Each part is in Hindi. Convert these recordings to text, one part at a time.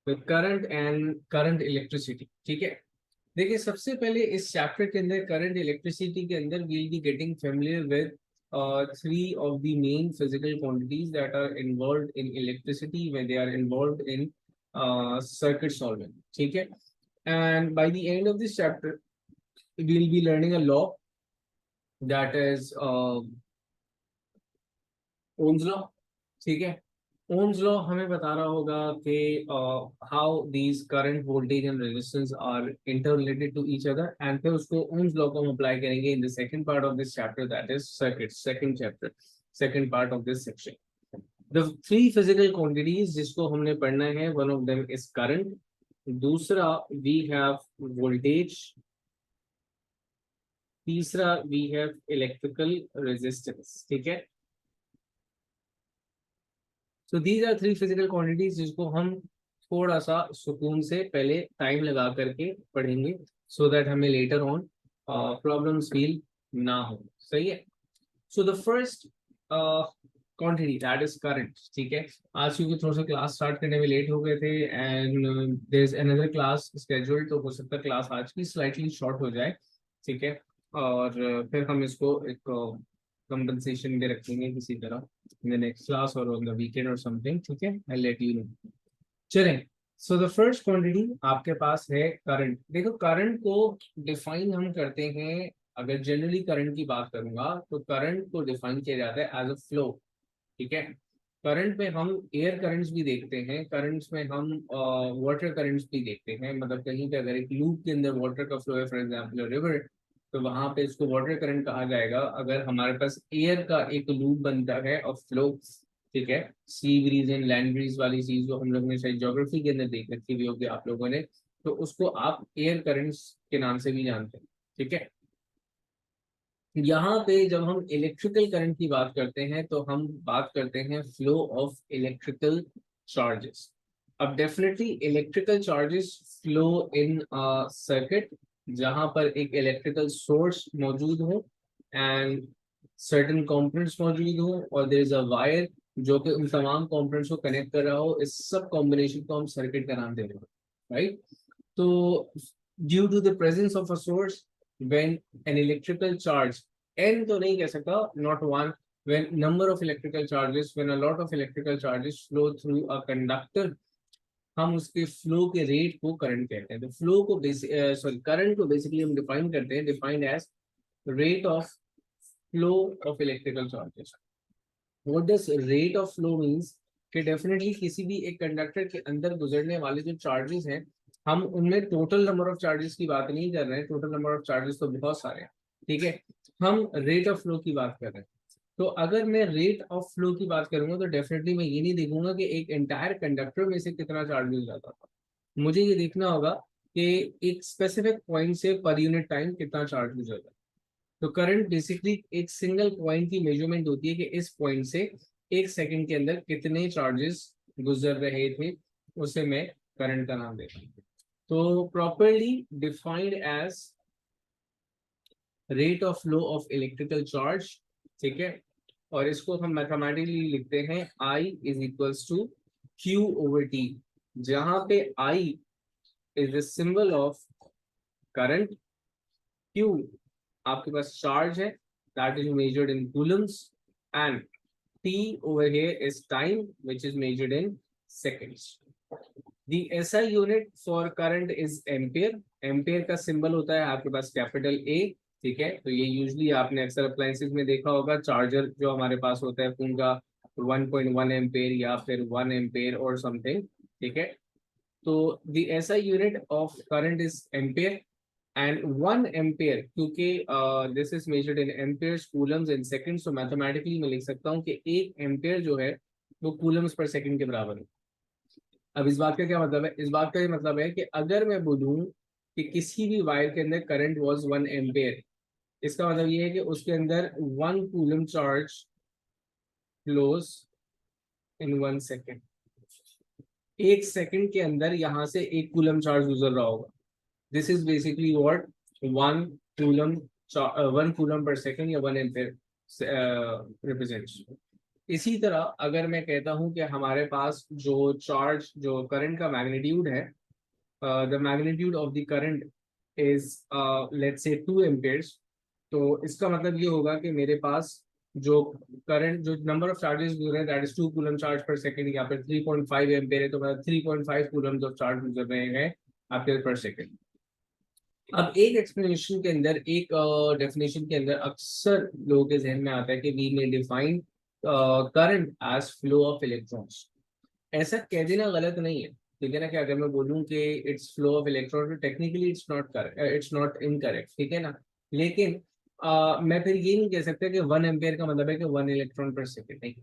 With current and current electricity. ठीक है, देखिए सबसे पहले इस चैप्टर के अंदर करंट इलेक्ट्रिसिटी के अंदर will be getting familiar with three of the main physical quantities that are involved in electricity when they are involved in circuit solving. ठीक है, and by the end of this chapter we'll be learning a law that is Ohm's law। ठीक है, ओम्स लॉ हमें बता रहा होगा कि how these current voltage and resistance are interrelated to each other, and फिर उसको ओम्स लॉ को हम अप्लाई करेंगे in the second part of this chapter, that is circuit, second chapter, second part of this section. The three physical quantities जिसको हमने पढ़ना है, one of them is current, दूसरा वी हैव वोल्टेज, तीसरा वी हैव इलेक्ट्रिकल रेजिस्टेंस। ठीक है, so these are three physical quantities जिसको हम थोड़ा सा सुकून से पहले टाइम लगा करके पढ़ेंगे, so that हमें later on problems feel ना हो। सही है, so the first quantity that is current। ठीक है, आज क्योंकि थोड़ा सा क्लास स्टार्ट करने में लेट हो गए थे and there is another class scheduled, तो हो सकता है क्लास आज की slightly short हो जाए। ठीक है, और फिर हम इसको एक कंपनसेशन में रखेंगे किसी तरह in the next class or on the weekend or something। ठीक है, I'll let you know। चलें, so the first quantity आपके पास है करंट। देखो करंट को डिफाइन हम करते हैं, अगर जनरली करंट की बात करूंगा तो करंट को डिफाइन किया जाता है एज अ फ्लो। ठीक है, करंट में हम एयर करंट्स भी देखते हैं, करंट्स में हम वाटर करंट्स भी देखते हैं, मतलब कहीं पे अगर एक लूप के अंदर वाटर का फ्लो है, फॉर एग्जांपल रिवर, तो वहां पे इसको वाटर करंट कहा जाएगा। अगर हमारे पास एयर का एक लूप बनता है और फ्लो, ठीक है, sea breeze and land breeze वाली चीज जो हम लोग ने शायद ज्योग्राफी के अंदर देख रखी भी होगी आप लोगों ने, तो उसको आप एयर करंट्स के नाम से भी जानते हैं। ठीक है, यहाँ पे जब हम इलेक्ट्रिकल करंट की बात करते हैं तो हम बात करते हैं फ्लो ऑफ इलेक्ट्रिकल चार्जेस। अब definitely electrical charges flow in circuit जहां पर एक इलेक्ट्रिकल सोर्स मौजूद हो एंड सर्टेन कंपोनेंट्स मौजूद हो और देयर इज अ वायर जो कि उन तमाम कंपोनेंट्स को कनेक्ट कर रहा हो, इस सब कॉम्बिनेशन को हम सर्किट का नाम दे रहे हैं। राइट, तो due to the presence of a source when an electrical charge, n तो नहीं कह सकता, not one, when number of electrical charges, when a lot of electrical charges flow through a conductor, हम उसके फ्लो के रेट को करंट कहते हैं। तो फ्लो को सॉरी करंट को बेसिकली हम डिफाइन करते हैं, defined as rate of flow of electrical charges. What does rate of flow means कि डेफिनेटली किसी भी एक कंडक्टर के अंदर गुजरने वाले जो चार्जेस हैं, हम उनमें टोटल नंबर ऑफ चार्जेस की बात नहीं कर रहे हैं, टोटल नंबर ऑफ चार्जेस तो बहुत सारे हैं। ठीक है, हम रेट ऑफ फ्लो की बात कर रहे हैं। तो अगर मैं रेट ऑफ फ्लो की बात करूंगा तो डेफिनेटली मैं ये नहीं देखूंगा कि एक एंटायर कंडक्टर में से कितना चार्ज मिल जाता था, मुझे ये देखना होगा कि एक स्पेसिफिक पॉइंट से पर यूनिट टाइम कितना चार्ज गुजर रहा है। तो करंट बेसिकली एक सिंगल पॉइंट की मेजरमेंट होती है कि इस पॉइंट से एक सेकंड के अंदर कितने चार्जेस गुजर रहे थे, उसे मैं करंट का नाम देता हूँ। तो properly defined as rate of flow of electrical charge. ठीक है, और इसको हम मैथमेटिकली लिखते हैं I is equals to Q over T, जहां पे I is the symbol of current, Q आपके पास चार्ज है that is measured in coulombs, and T over here is time which is measured in seconds। The SI unit for current is ampere। Ampere का सिंबल होता है आपके पास कैपिटल A। ठीक है, तो ये यूजली आपने अक्सर अप्लायंसेस में देखा होगा, चार्जर जो हमारे पास होता है फोन का 1.1 एम्पेयर या फिर 1 एम्पेयर और समथिंग। ठीक है, तो the SI unit of current is ampere and 1 ampere, क्योंकि this is measured in Ampere's, Coulomb's in seconds, तो मैथमेटिकली मैं लिख सकता हूँ कि 1 एम्पेयर जो है वो कूलम्स पर सेकंड के बराबर है। अब इस बात का क्या मतलब है, इस बात का ये मतलब है कि अगर मैं बोलूं कि किसी भी वायर के अंदर करंट वाज 1 एम्पेयर, इसका मतलब ये है कि उसके अंदर 1 coulomb charge flows in 1 second. एक सेकंड के अंदर यहां से 1 कूलम चार्ज गुजर रहा होगा। This is basically what 1 coulomb 1 coulomb per second या 1 एम्पेयर रिप्रेजेंट्स। इसी तरह अगर मैं कहता हूं कि हमारे पास जो चार्ज, जो करंट का मैग्नीट्यूड है, the magnitude of the current is let's say 2 Ampere's, तो इसका मतलब ये होगा कि मेरे पास जो करंट, जो नंबर ऑफ चार्जेस गुजर रहे हैं दैट इज 2 कूलम चार्ज पर सेकंड, या फिर 3.5 एम्पेयर है तो मतलब 3.5 कूलम ऑफ चार्ज गुजर रहे हैं आपके पर सेकंड। अब एक एक्सप्लेनेशन के अंदर, एक डेफिनेशन के अंदर अक्सर लोगों के जहन में आता है कि we may define current as flow of electrons. ऐसा कह देना गलत नहीं है, ठीक है ना, कि अगर मैं बोलूं कि इट्स फ्लो ऑफ इलेक्ट्रॉन तो technically it's not correct, it's not incorrect, ठीक है ना। लेकिन मैं फिर ये नहीं कह सकता कि 1 एम्पेयर का मतलब है कि 1 इलेक्ट्रॉन पर सेकेंड, नहीं,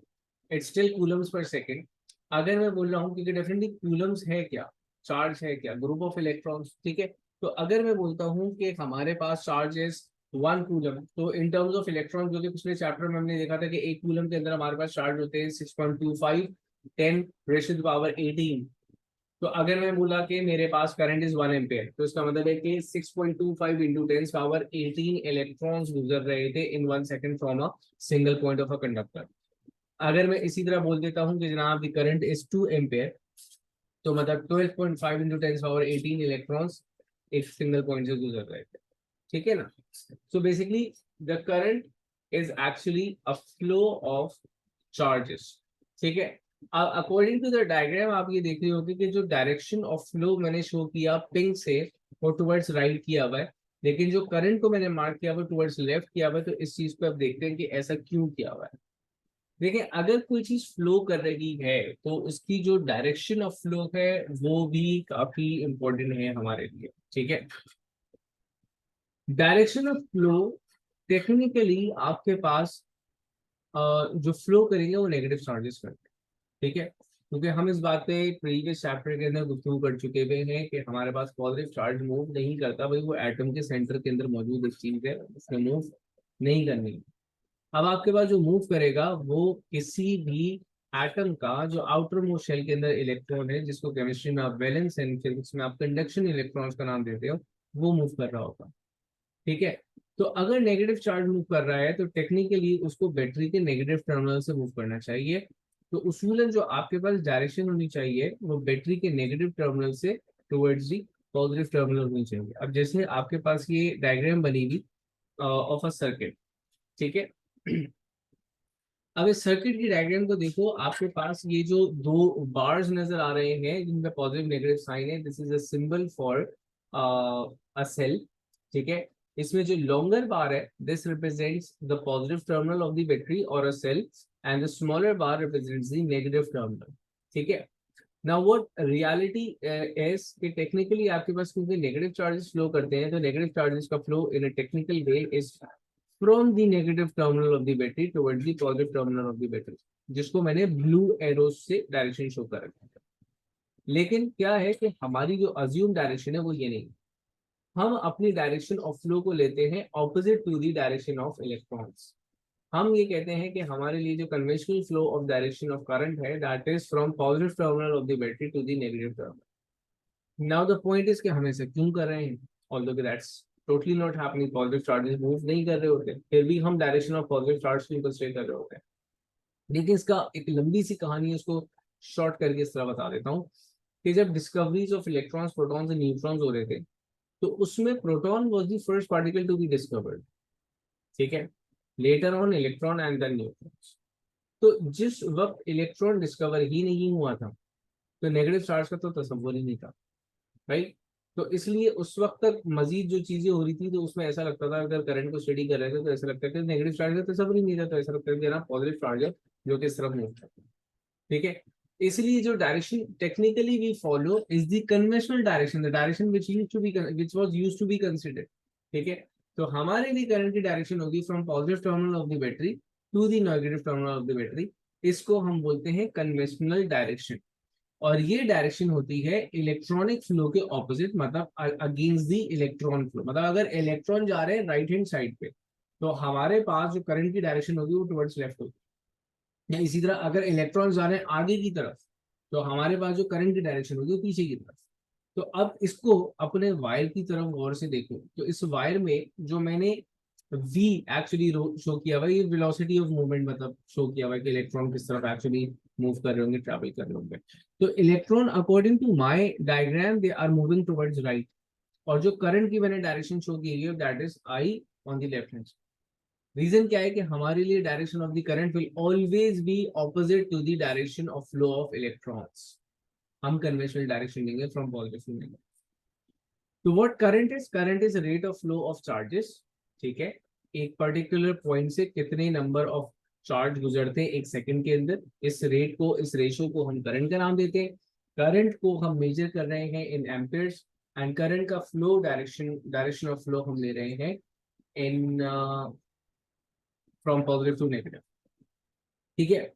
इट्स स्टिल कूलम्स पर सेकेंड। अगर मैं बोल रहा हूँ क्योंकि डेफिनेटली कूलम्स है क्या, चार्ज है क्या, ग्रुप ऑफ इलेक्ट्रॉन्स, ठीक है। तो अगर मैं बोलता हूँ कि हमारे पास चार्ज इज 1 कूलम, तो इन टर्म्स ऑफ इलेक्ट्रॉन, जो कि पिछले चैप्टर में हमने देखा था कि 1 कूलम के अंदर हमारे पास चार्ज होते हैं 6.25 10 raised to the power 18। तो अगर मैं बोला कि मेरे पास करंट इज 1 एम्पेयर, तो इसका मतलब है कि 6.25 इंटू 10 पावर 18 इलेक्ट्रॉन्स गुजर रहे थे इन 1 second from a single point of a conductor. अगर मैं इसी तरह बोल देता हूँ कि जनाब दी करंट इज 2 एम्पेयर, तो मतलब 12.5 इंटू 10 पावर 18 इलेक्ट्रॉन्स एक सिंगल पॉइंट से गुजर रहे थे, ठीक है ना। So basically the current is actually a flow of charges, ठीक है। अकॉर्डिंग टू द डायग्राम आप ये देख रहे होगे कि जो डायरेक्शन ऑफ फ्लो मैंने शो किया पिंक से, वो टुवर्ड्स राइट किया हुआ है, लेकिन जो करंट को मैंने मार्क किया हुआ टुवर्ड्स लेफ्ट किया हुआ है। तो इस चीज को आप देखते हैं कि ऐसा क्यों किया हुआ है। देखिए, अगर कोई चीज फ्लो कर रही है तो उसकी जो डायरेक्शन ऑफ फ्लो है वो भी काफी इंपॉर्टेंट है हमारे लिए, ठीक है। डायरेक्शन ऑफ फ्लो टेक्निकली आपके पास जो फ्लो करेंगे वो नेगेटिव चार्जेस करते हैं, ठीक है। क्योंकि हम इस बात पे प्रीवियस चैप्टर के अंदर गुफ्तगू कर चुके हुए हैं कि हमारे पास पॉजिटिव चार्ज मूव नहीं करता भाई, वो एटम के सेंटर के अंदर मौजूद एक चीज है, उसने मूव नहीं करनी है। अब आपके पास जो मूव करेगा वो किसी भी एटम का जो आउटर मोस्ट शेल के अंदर इलेक्ट्रॉन है, जिसको केमिस्ट्री में आप वैलेंस एंड फिजिक्स में आप कंडक्शन इलेक्ट्रॉन्स का नाम देते हो, वो मूव कर रहा होगा, ठीक है। तो अगर नेगेटिव चार्ज मूव कर रहा है तो टेक्निकली उसको बैटरी के नेगेटिव टर्मिनल से मूव करना चाहिए। तो उसूलन जो आपके पास डायरेक्शन होनी चाहिए वो बैटरी के नेगेटिव टर्मिनल से टुवर्ड्स दी पॉजिटिव टर्मिनल होनी चाहिए। अब जैसे आपके पास ये डायग्राम बनी हुई ऑफ अ सर्किट, ठीक है। अब इस सर्किट की डायग्राम को देखो, आपके पास ये जो दो बार्स नजर आ रहे हैं जिनमें पॉजिटिव नेगेटिव साइन है, this is a symbol for a cell, ठीक है। इसमें जो लॉन्गर बार है this represents the positive terminal of the battery और a cell, and the smaller bar represents the negative terminal, ठीक है। नाउ व्हाट रियलिटी इज कि टेक्निकली आपके पास क्योंकि नेगेटिव चार्जेस फ्लो करते हैं, तो नेगेटिव चार्जेस का flow in a technical way is from the negative terminal of the battery towards the positive terminal of the battery, जिसको मैंने ब्लू एरोस से डायरेक्शन शो कर रखा है। लेकिन क्या है कि हमारी जो अज्यूम डायरेक्शन है वो ये नहीं, हम अपनी डायरेक्शन ऑफ फ्लो को लेते हैं opposite to the direction of electrons. हम ये कहते हैं कि हमारे लिए जो conventional flow of direction of current है that is from positive terminal of the battery to the negative terminal. Now the point is कि हम ऐसा क्यों कर रहे हैं, although that's totally not happening, positive charges move नहीं कर रहे होते, फिर भी हम डायरेक्शन ऑफ पॉजिटिव चार्ज क्यों कंसीडर कर रहे होते हैं। लेकिन इसका एक लंबी सी कहानी है, उसको शॉर्ट करके इस तरह बता देता हूँ कि जब discoveries of electrons, protons and neutrons हो रहे थे, तो उसमें proton was the first particle to be discovered, ठीक है। Later on electron and then neutrons. तो जिस वक्त इलेक्ट्रॉन डिस्कवर ही नहीं हुआ था तो नेगेटिव चार्ज का तो तस्वुर ही नहीं था, राइट। तो इसलिए उस वक्त तक मजीद जो चीजें हो रही थी तो उसमें ऐसा लगता था, अगर करंट को स्टडी कर रहे थे तो ऐसा लगता है कि नेगेटिव चार्ज का तस्वुर ही नहीं था, तो ऐसा लगता है कि ना पॉजिटिव चार्ज है जो कि इस तरफ मूव करता है, ठीक है। इसलिए जो direction technically we follow is the conventional direction, the direction which was used to be considered, ठीक है। तो हमारे लिए करंट की डायरेक्शन होगी from positive terminal of the battery to the negative terminal of the battery. इसको हम बोलते हैं कन्वेंशनल डायरेक्शन। और ये डायरेक्शन होती है इलेक्ट्रॉनिक फ्लो के ऑपोजिट, मतलब अगेंस्ट द इलेक्ट्रॉन फ्लो। मतलब अगर इलेक्ट्रॉन जा रहे हैं राइट हैंड साइड पे तो हमारे पास जो करंट की डायरेक्शन होगी वो टुवर्ड्स लेफ्ट होगी, या इसी तरह अगर इलेक्ट्रॉन जा रहे हैं आगे की तरफ तो हमारे पास जो करंट की डायरेक्शन होगी वो पीछे की तरफ। तो अब इसको अपने वायर की तरफ गौर से देखो, तो इस वायर में जो मैंने v एक्चुअली शो किया हुआ है, ये वेलोसिटी ऑफ मूवमेंट मतलब शो किया हुआ है कि इलेक्ट्रॉन किस तरफ एक्चुअली मूव कर रहे होंगे, ट्रैवल कर रहे होंगे। तो electron according to my diagram they are moving towards right, और जो करंट की मैंने डायरेक्शन शो की है that is I on the left hand. Reason क्या है कि हमारे लिए direction of the current will always be opposite to the direction of flow of electrons. हम कन्वेंशनल डायरेक्शन लेंगे फ्रॉम पॉजिटिव टू नेगेटिव। तो what current is rate of flow of charges. ठीक है, एक पर्टिकुलर पॉइंट से कितने नंबर ऑफ चार्ज गुजरते हैं एक सेकंड के अंदर, इस रेट को, इस रेशो को हम करंट का नाम देते हैं। करंट को हम मेजर कर रहे हैं इन एम्पियर्स, एंड करंट का फ्लो डायरेक्शन ऑफ फ्लो हम ले रहे हैं in from positive to negative. ठीक है,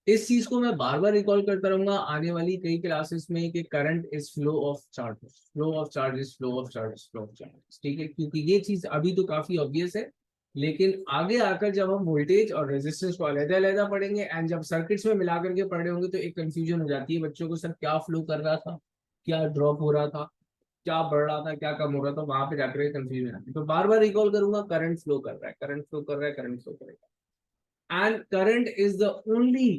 इस चीज को मैं बार बार रिकॉल करता रहूंगा आने वाली कई क्लासेस में कि current is flow of charges, flow of charges, flow of charges, flow of charges. ठीक है, क्योंकि ये चीज अभी तो काफी ऑब्वियस है, लेकिन आगे आकर जब हम वोल्टेज और रेजिस्टेंस को अलग-अलग पढ़ेंगे एंड जब सर्किट्स में मिला करके पढ़ रहे होंगे तो एक कंफ्यूजन हो जाती है बच्चों को, सर क्या फ्लो कर रहा था, क्या ड्रॉप हो रहा था, क्या बढ़ रहा था, क्या कम हो रहा था, वहां पे जाकर कंफ्यूजन आती है। तो बार बार रिकॉल करूंगा, करंट फ्लो कर रहा है, करंट फ्लो कर रहा है, करंट फ्लो करेगा, and current is the only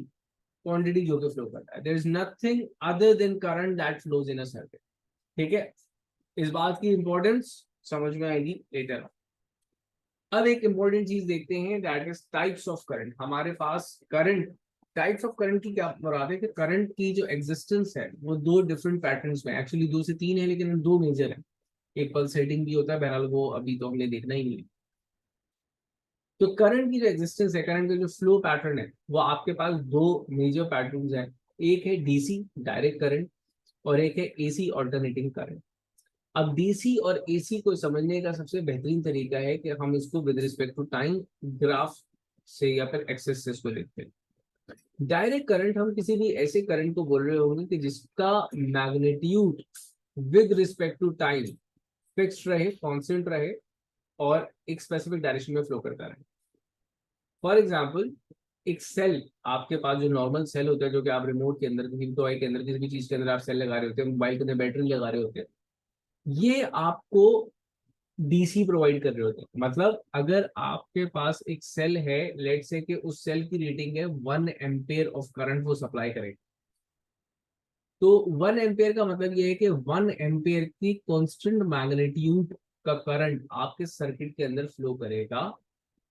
quantity जो कि फ्लो करता है। There is nothing other than current that flows in a circuit. ठीक है, इस बात की इंपॉर्टेंस समझ में आएगी लेटर। अब एक इंपॉर्टेंट चीज देखते हैं that is types of current. हमारे पास करंट, टाइप्स ऑफ करंट की क्या मुराद है कि करंट की जो एग्जिस्टेंस है वो दो डिफरेंट पैटर्न्स में, एक्चुअली दो से तीन है लेकिन दो मेजर है। एक पल्सेटिंग भी होता है, बहरहाल वो अभी तो हमने देखना ही नहीं है। तो करंट की जो एग्जिस्टेंस है, करंट का जो फ्लो पैटर्न है, वो आपके पास दो मेजर पैटर्न्स हैं। एक है डीसी डायरेक्ट करंट, और एक है एसी ऑल्टरनेटिंग करंट। अब डीसी और एसी को समझने का सबसे बेहतरीन तरीका है कि हम इसको with respect to time graph से या फिर एक्सेस से इसको लिखते हैं। डायरेक्ट करंट, हम किसी भी ऐसे करंट को बोल रहे होंगे कि जिसका magnitude with respect to time fixed रहे, कांस्टेंट रहे, और एक स्पेसिफिक डायरेक्शन में फ्लो करता रहे। फॉर एग्जाम्पल, एक सेल, आपके पास जो नॉर्मल सेल होता है, जो कि आप रिमोट के अंदर, किसी टॉय के अंदर, किसी भी चीज के अंदर आप सेल लगा रहे होते हैं, मोबाइल के अंदर बैटरी लगा रहे होते हैं, ये आपको डीसी प्रोवाइड कर रहे होते हैं। मतलब अगर आपके पास एक सेल है, लेट से कि उस सेल की रेटिंग है 1 एम्पेयर ऑफ करंट वो सप्लाई करेगा, तो 1 एम्पेयर का मतलब ये है कि 1 एम्पेयर की कांस्टेंट मैग्नीट्यूड का करंट आपके सर्किट के अंदर फ्लो करेगा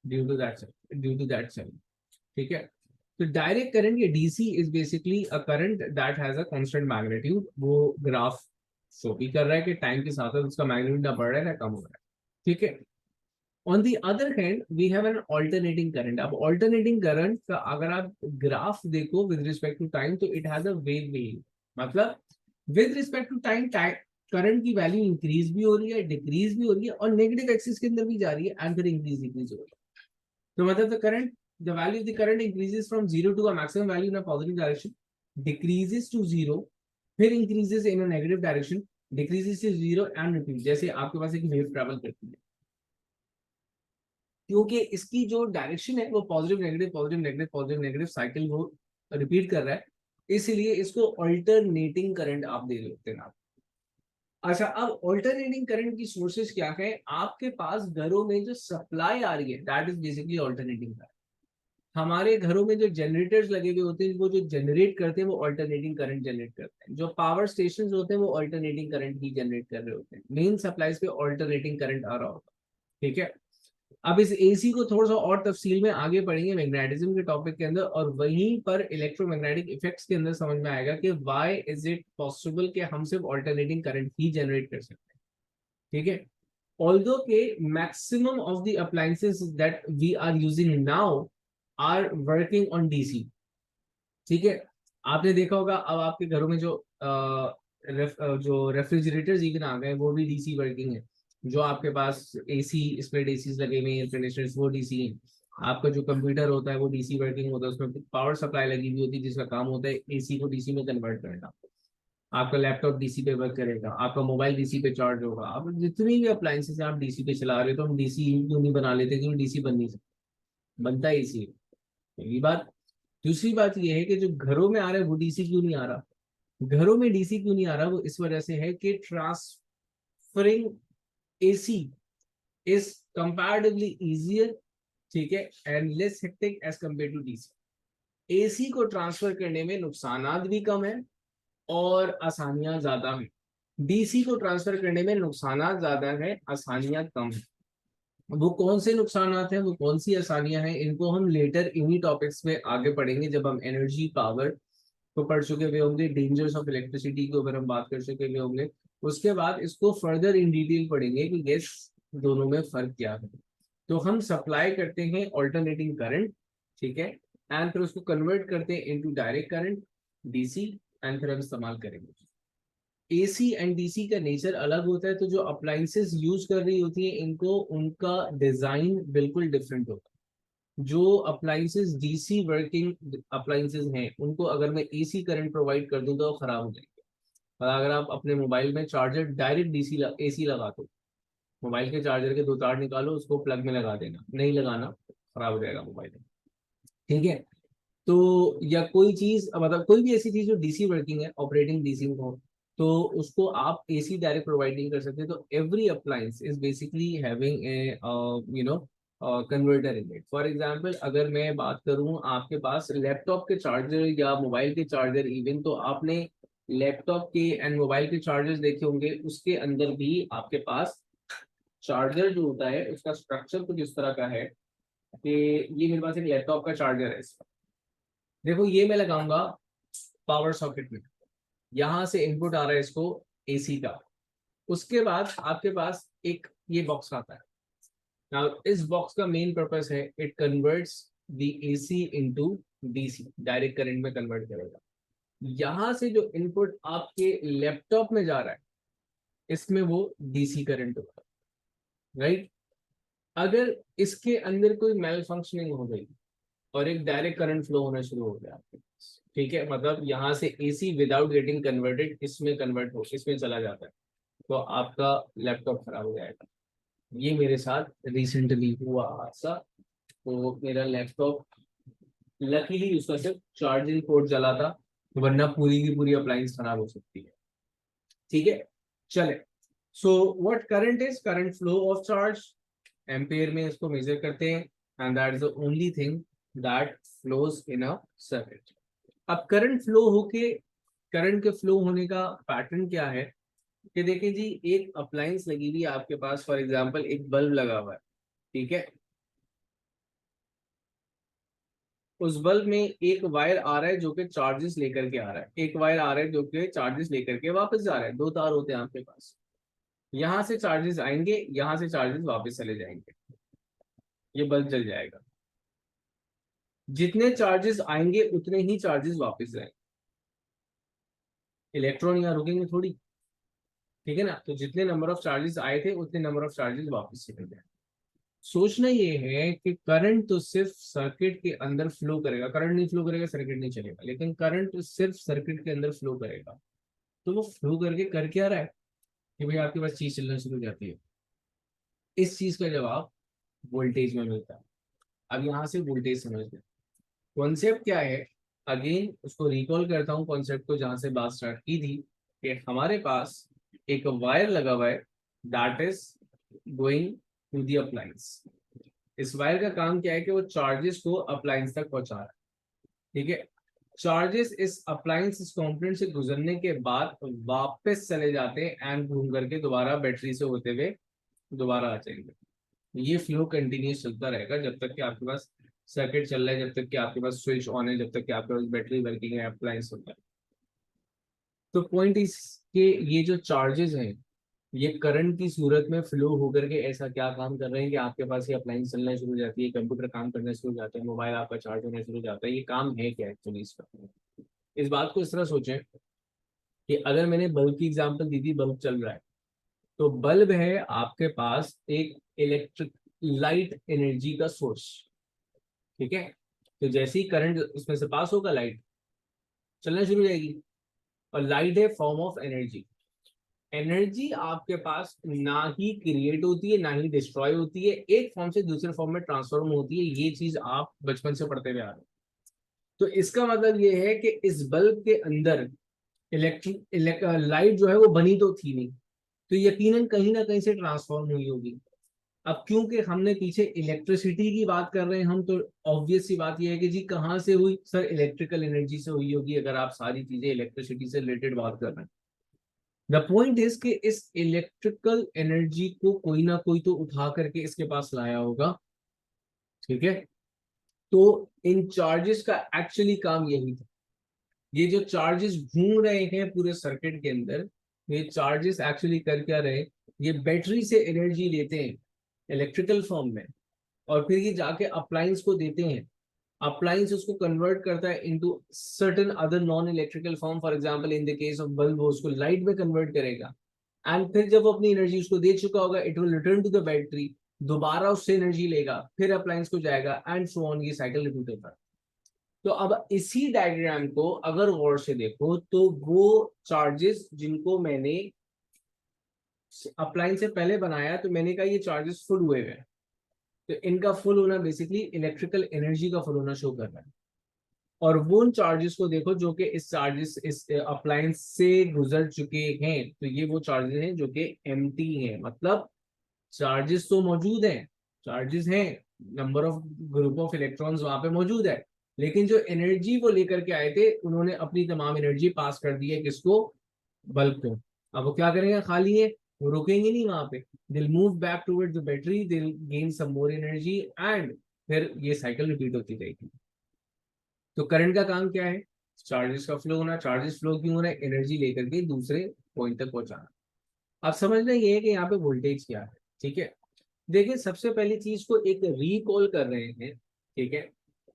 ड्यू टू दैट सेल। ठीक है, तो डायरेक्ट करंट या DC is basically a current that has a constant magnitude. वो ग्राफ शो भी कर रहा है कि टाइम के साथ साथ उसका मैग्नीट्यूड ना बढ़ रहा है ना कम हो रहा है। ठीक है, on the other hand we have an alternating current. अब ऑल्टरनेटिंग करंट का अगर आप ग्राफ देखो विद रिस्पेक्ट टू टाइम, तो इट हैज अ वेव। मतलब with respect to time current की वैल्यू इंक्रीज भी हो रही है, डिक्रीज भी हो रही है, और नेगेटिव एक्सिस के अंदर भी जा रही है, एंड फिर इंक्रीज डिक्रीज हो रही है। तो मतलब the value of the current increases from 0 to a maximum value in a positive direction, decreases to 0, फिर increases in a negative direction, decreases to 0 and repeat, जैसे आपके पास एक वेव ट्रैवल करती है। क्योंकि इसकी जो डायरेक्शन है वो positive negative positive negative positive negative cycle वो रिपीट कर रहा है, इसलिए इसको अल्टरनेटिंग करंट आप दे देते हैं। अच्छा, अब ऑल्टरनेटिंग करंट की सोर्सेज क्या है, आपके पास घरों में जो सप्लाई आ रही है that is basically alternating current. हमारे घरों में जो जनरेटर्स लगे हुए होते हैं, वो जो जनरेट करते हैं वो अल्टरनेटिंग करंट जनरेट करते हैं। जो पावर स्टेशन होते हैं वो अल्टरनेटिंग करंट ही जनरेट कर रहे होते हैं, मेन सप्लाईज पे अल्टरनेटिंग करंट आ रहा होता है। ठीक है, अब इस एसी को थोड़ा सा और तफसील में आगे पढ़ेंगे मैग्नेटिज्म के टॉपिक के अंदर, और वहीं पर इलेक्ट्रोमैग्नेटिक इफेक्ट्स के अंदर समझ में आएगा कि व्हाई इज इट पॉसिबल कि हम सिर्फ अल्टरनेटिंग करंट ही जनरेट कर सकते हैं। ठीक है, although के maximum of the appliances that we are using now are working on DC। ठीक है, आपने देखा होगा अब आपके घरों में जो रेफ्रिजरेटर्स इवन आ गए वो भी डीसी वर्किंग है। जो आपके पास एसी स्प्लिट एसी लगे हुए हैं कंडीशनर्स वो डीसी हैं। आपका जो कंप्यूटर होता है वो डीसी वर्किंग होता है, उसमें पावर सप्लाई लगी हुई होती है जिसका काम होता है एसी को डीसी में कन्वर्ट करना। आपका लैपटॉप डीसी पे वर्क करेगा, आपका मोबाइल डीसी पे चार्ज होगा। आप जितनी भी अप्लायंसेस आप डीसी पे चला रहे हो, तो हम डीसी क्यों नहीं बना लेते, क्योंकि डीसी बन नहीं सकता, बनता ही इसी। पहली बात। दूसरी बात यह है कि जो घरों में आ रहा है वो डीसी क्यों नहीं आ रहा। घरों में डीसी क्यों नहीं आ रहा, वो इस वजह से है कि transferring AC is comparatively easier, ठीक है, and less hectic as compared to DC. AC को ट्रांसफर करने में नुकसानात भी कम है और आसानियां ज्यादा है। DC को ट्रांसफर करने में नुकसानात ज्यादा है, आसानियां कम है। वो कौन से नुकसानात हैं, वो कौन सी आसानियां हैं, इनको हम लेटर इन्हीं टॉपिक्स में आगे पढ़ेंगे जब हम एनर्जी पावर को पढ़ चुके हुए होंगे, डेंजर्स ऑफ इलेक्ट्रिसिटी के ऊपर हम बात कर चुके हुए होंगे। उसके बाद इसको फर्दर इन डिटेल पढ़ेंगे कि गैस दोनों में फर्क क्या है। तो हम सप्लाई करते हैं ऑल्टरनेटिंग करंट, ठीक है, एंड फिर उसको कन्वर्ट करते हैं into direct current DC, and फिर हम इस्तेमाल करेंगे। एसी एंड डीसी का नेचर अलग होता है, तो जो अप्लायंसेस यूज कर रही होती हैं इनको, उनका डिजाइन बिल्कुल डिफरेंट होता है। जो अप्लायंसेस डीसी वर्किंग अप्लायंसेस हैं उनको अगर मैं एसी करंट प्रोवाइड कर दूं तो वो खराब हो जाएंगे। और अगर आप अपने मोबाइल में चार्जर डायरेक्ट डीसी एसी लगा दो, मोबाइल के चार्जर के दो तार निकालो, उसको प्लग में लगा देना, नहीं लगाना, खराब हो जाएगा मोबाइल, ठीक है। तो या कोई चीज, मतलब कोई भी ऐसी चीज जो डीसी वर्किंग है, ऑपरेटिंग डीसी हो, तो उसको आप एसी डायरेक्ट प्रोवाइड नहीं कर सकते। तो every appliance is basically having a you know converter in it. For example अगर मैं बात करूं, आपके पास लैपटॉप के चार्जर या मोबाइल के चार्जर, इवन तो आपने लैपटॉप के एंड मोबाइल के चार्जर्स देखे होंगे, उसके अंदर भी आपके पास चार्जर जो होता है उसका स्ट्रक्चर कुछ इस तरह का है कि ये मेरे पास एक लैपटॉप का चार्जर है इसका। देखो ये मैं लगाऊंगा पावर सॉकेट में, यहां से इनपुट आ रहा है इसको एसी का। उसके बाद आपके पास एक ये बॉक्स आता है। नाउ इस बॉक्स का मेन पर्पस है, it converts the AC into DC, direct current में कन्वर्ट करेगा। यहां से जो इनपुट आपके लैपटॉप में जा रहा है इसमें वो डीसी करंट होगा, राइट। अगर इसके अंदर कोई मेल फंक्शनिंग हो गई और एक डायरेक्ट करंट फ्लो होना शुरू हो गया आपके पास, ठीक है, मतलब यहाँ से एसी विदाउट गेटिंग कन्वर्टेड इसमें कन्वर्ट हो, इसमें चला जाता है, तो आपका लैपटॉप खराब हो जाएगा। ये मेरे साथ रिसेंटली हुआ हादसा। तो मेरा लैपटॉप, लकीली उसका सिर्फ चार्जिंग पोर्ट जला था, वरना पूरी की पूरी अप्लायंस खराब हो सकती है, ठीक है। चले, so what current is, current flow of charge, ampere में इसको मेजर करते हैं, and that is the only thing that flows in a circuit. अब करंट फ्लो होके, करंट के फ्लो होने का पैटर्न क्या है कि देखिए जी, एक अप्लायंस लगी हुई है आपके पास, फॉर एग्जांपल एक बल्ब लगा हुआ है, ठीक है। उस बल्ब में एक वायर आ रहा है जो कि चार्जेस लेकर के आ रहा है, एक वायर आ रहा है जो कि चार्जेस लेकर के वापस जा रहा है, दो तार होते हैं आपके पास। यहाँ से चार्जेस आएंगे, यहाँ से चार्जेस वापस चले जाएंगे, ये बल्ब जल जाएगा। जितने चार्जेस आएंगे उतने ही चार्जेस वापस जाएंगे, इलेक्ट्रॉन यहाँ रुकेंगे थोड़ी, ठीक है ना। तो जितने नंबर ऑफ चार्जेस आए थे उतने नंबर ऑफ चार्जेस वापस चले गए। सोचना ये है कि करंट तो सिर्फ सर्किट के अंदर फ्लो करेगा, करंट नहीं फ्लो करेगा सर्किट नहीं चलेगा, लेकिन करंट सिर्फ सर्किट के अंदर फ्लो करेगा। तो वो फ्लो करके कर क्या रहा है कि भाई आपके पास चीज चलना शुरू हो जाती है। इस चीज का जवाब वोल्टेज में मिलता है। अब यहाँ से वोल्टेज समझते, कॉन्सेप्ट क्या है, अगेन उसको रिकॉल करता हूँ कॉन्सेप्ट को जहां से बात स्टार्ट की थी, कि हमारे पास एक वायर लगा हुआ है that is going to the appliance. इस वायर का काम क्या है कि वो चार्जेस को अप्लायंस तक पहुंचा रहा है, ठीक है। चार्जेस इस अप्लायंस इस कंपोनेंट से गुजरने के बाद वापस चले जाते हैं एंड घूम करके दोबारा बैटरी से होते हुए दोबारा आ जाएंगे। ये फ्लो कंटिन्यूस चलता रहेगा जब तक कि आपके पास सर्किट चल रहा है, जब तक कि आपके पास स्विच ऑन है, जब तक कि आपके पास बैटरी वर्किंग है, अप्लायंस होता है। तो पॉइंट इस के ये जो चार्जेस हैं ये करंट की सूरत में फ्लो होकर के ऐसा क्या काम कर रहे हैं कि आपके पास ये अप्लायंस चलना शुरू हो जाती है, कंप्यूटर काम करना शुरू हो जाता है, मोबाइल आपका चार्ज होना शुरू हो जाता है। ये काम है क्या एक्चुअली इसका। इस बात को इस तरह सोचें कि अगर मैंने बल्ब की एग्जांपल दी थी, बल्ब चल रहा है, तो बल्ब है आपके पास एक इलेक्ट्रिक लाइट एनर्जी का सोर्स, ठीक है। तो जैसे ही करंट उसमें से पास होगा लाइट चलना शुरू हो जाएगी, और लाइट है फॉर्म ऑफ एनर्जी। एनर्जी आपके पास ना ही क्रिएट होती है ना ही डिस्ट्रॉय होती है, एक फॉर्म से दूसरे फॉर्म में ट्रांसफॉर्म होती है। ये चीज आप बचपन से पढ़ते हुए आ रहे हो। तो इसका मतलब ये है कि इस बल्ब के अंदर इलेक्ट्रिक लाइट जो है वो बनी तो थी नहीं, तो यकीनन कहीं ना कहीं से ट्रांसफॉर्म हुई होगी। अब क्योंकि हमने पीछे इलेक्ट्रिसिटी की बात कर रहे हैं हम, तो ऑब्वियस सी बात यह है कि जी कहाँ से हुई सर, इलेक्ट्रिकल एनर्जी से हुई होगी, अगर आप सारी चीजें इलेक्ट्रिसिटी से रिलेटेड बात कर रहे हैं। द पॉइंट इज कि इस इलेक्ट्रिकल एनर्जी को कोई ना कोई तो उठा करके इसके पास लाया होगा, ठीक है। तो इन चार्जेस का एक्चुअली काम यही था, ये जो चार्जेस घूम रहे हैं पूरे सर्किट के अंदर, ये चार्जेस एक्चुअली कर क्या रहे, ये बैटरी से एनर्जी लेते हैं इलेक्ट्रिकल फॉर्म में, और फिर ये जाके अप्लायंस को देते हैं, अप्लायंस उसको कन्वर्ट करता है into certain other non electrical form, for example in the case of bulb वो उसको लाइट में कन्वर्ट करेगा, एंड फिर जब वो अपनी एनर्जी उसको दे चुका होगा, it will return to the battery, दोबारा उससे एनर्जी लेगा, फिर अप्लायंस को जाएगा, एंड सो ऑन, ये साइकिल रिपीट होता है। तो अब इसी डायग्राम को अगर गौर से देखो, तो वो चार्जेस जिनको मैंने अप्लायंस से पहले बनाया, तो मैंने कहा ये चार्जेस फुल हुए हैं, तो इनका फुल होना बेसिकली इलेक्ट्रिकल एनर्जी का फुल होना शो कर रहा है। और वो उन चार्जेस को देखो जो कि इस चार्जेस इस अप्लायंस से गुजर चुके हैं, तो ये वो चार्जेस हैं जो कि एम्प्टी हैं, मतलब चार्जेस तो मौजूद हैं, चार्जेस हैं, number of group of electrons वहां पे मौजूद है, लेकिन जो एनर्जी वो लेकर के आए थे उन्होंने अपनी तमाम एनर्जी पास कर दी है किसको, बल्ब को। अब वो क्या करेंगे, खाली है, वो रुकेंगे नहीं वहां पे, they'll move back towards the battery, they'll gain some more energy, and फिर ये साइकिल रिपीट होती रहेगी। तो करंट का काम क्या है, चार्जेस का फ्लो होना, चार्जेस फ्लो क्यों हो रहा है, एनर्जी लेकर के दूसरे पॉइंट तक पहुंचाना। अब समझना ये है कि यहाँ पे वोल्टेज क्या है, ठीक है। देखिए सबसे पहली चीज को एक रिकॉल कर रहे हैं, ठीक है।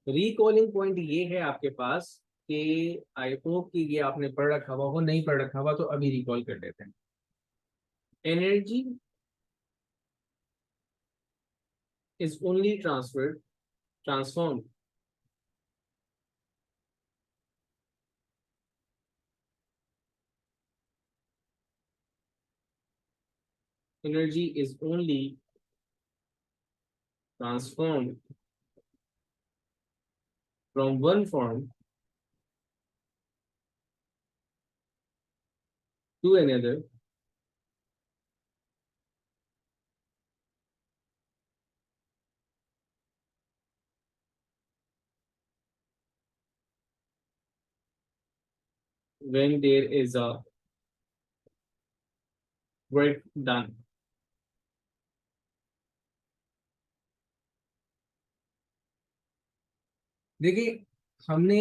रिकॉलिंग पॉइंट ये है आपके पास कि आई होप कि ये आपने पढ़ रखा हुआ हो, नहीं पढ़ रखा हुआ तो अभी रिकॉल कर लेते हैं। Energy is only transform energy is only transform from one form to another when there is a work done। देखिए हमने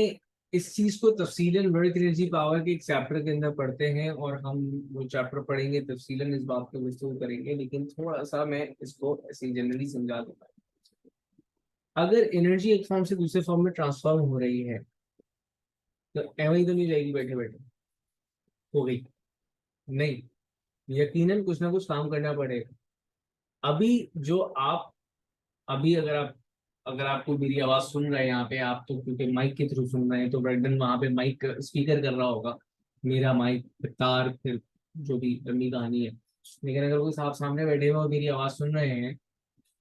इस चीज को तफसीलन वर्क एनर्जी पावर के एक चैप्टर के अंदर पढ़ते हैं, और हम वो चैप्टर पढ़ेंगे तफसीलन इस बात को गुफ्तगू करेंगे, लेकिन थोड़ा सा मैं इसको ऐसे जनरली समझा दूंगा। अगर एनर्जी एक फॉर्म से दूसरे फॉर्म में ट्रांसफॉर्म हो रही है, तो एवं ही तो नहीं जाएगी बैठे बैठे, हो गई नहीं, यकीनन कुछ ना कुछ काम करना पड़ेगा। अभी जो आप अभी अगर आपको मेरी आवाज सुन रहे हैं यहाँ पे, आप तो क्योंकि माइक के थ्रू सुन रहे हैं, तो ब्रैडन वहां पे माइक स्पीकर कर रहा होगा, मेरा माइक तार, फिर जो भी लंबी कहानी है। लेकिन अगर कोई साहब सामने बैठे हुए और मेरी आवाज सुन रहे हैं,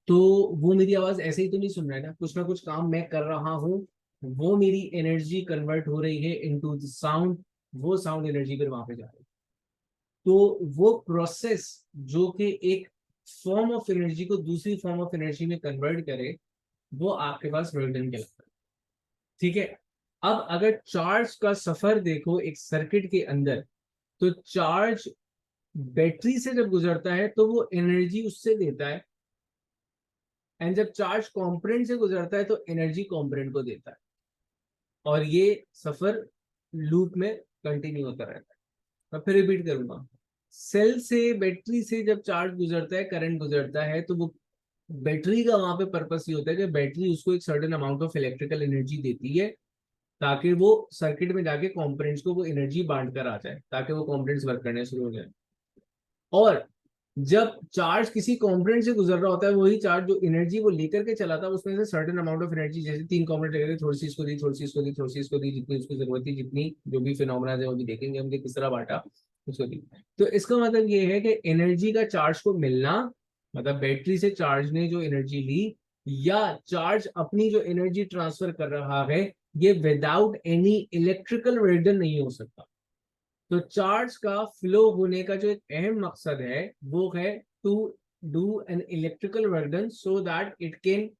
तो वो मेरी आवाज ऐसे ही तो नहीं सुन रहे ना कुछ काम मैं कर रहा हूँ, वो मेरी एनर्जी कन्वर्ट हो रही है इनटू द साउंड, वो साउंड एनर्जी फिर वहां पे जा रही है। तो वो प्रोसेस जो कि एक फॉर्म ऑफ एनर्जी को दूसरी फॉर्म ऑफ एनर्जी में कन्वर्ट करे, वो आपके पास वर्क डन कहलाता है, ठीक है। अब अगर चार्ज का सफर देखो एक सर्किट के अंदर, तो चार्ज बैटरी से जब गुजरता है तो वो एनर्जी उससे देता है, एंड जब चार्ज कंपोनेंट से गुजरता है तो एनर्जी कंपोनेंट को देता है, और ये सफर लूप में कंटिन्यू होता रहता है। मैं फिर रिपीट करूंगा, सेल से बैटरी से जब चार्ज गुजरता है, करंट गुजरता है, तो वो बैटरी का वहां पे पर्पस ये होता है कि बैटरी उसको एक certain amount of electrical energy देती है, ताकि वो सर्किट में जाके कंपोनेंट्स को वो एनर्जी बांट कर आ जाए, ताकि वो कंपोनेंट्स वर्क करने शुरू हो जाए। और जब चार्ज किसी कंपोनेंट से गुजर रहा होता है, वही चार्ज जो एनर्जी वो लेकर के चला था, उसमें से सर्टेन अमाउंट ऑफ एनर्जी, जैसे तीन कंपोनेंट लेकर थोड़ी सी इसको दी, थोड़ी सी इसको दी, थोड़ी सी इसको दी, जितनी उसको जरूरत थी, जितनी जो भी फिनोमेना है वो भी देखेंगे हम कि किस तरह बांटा उसको दी। तो इसका मतलब ये है कि एनर्जी का चार्ज को मिलना, मतलब बैटरी से चार्ज ने जो एनर्जी ली, या चार्ज अपनी जो एनर्जी ट्रांसफर कर रहा है, ये विदाउट एनी इलेक्ट्रिकल वर्डन नहीं हो सकता। तो चार्ज का फ्लो होने का जो एक अहम मकसद है, वो है to do an electrical work done so that it can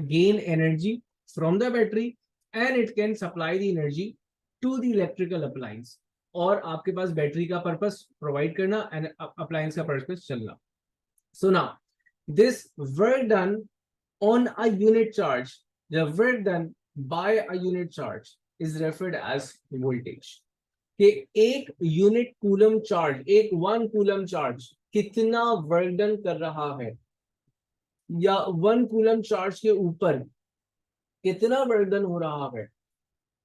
gain energy from the battery and it can supply the energy to the electrical appliance. और आपके पास बैटरी का पर्पस प्रोवाइड करना एंड अप्लायंस का पर्पस चलना. So now this work done on a unit charge, the work done by a unit charge is referred as voltage. कि एक यूनिट कूलम चार्ज, एक 1 कूलम चार्ज कितना वर्क डन कर रहा है, या 1 कूलम चार्ज के ऊपर कितना वर्क डन हो रहा है,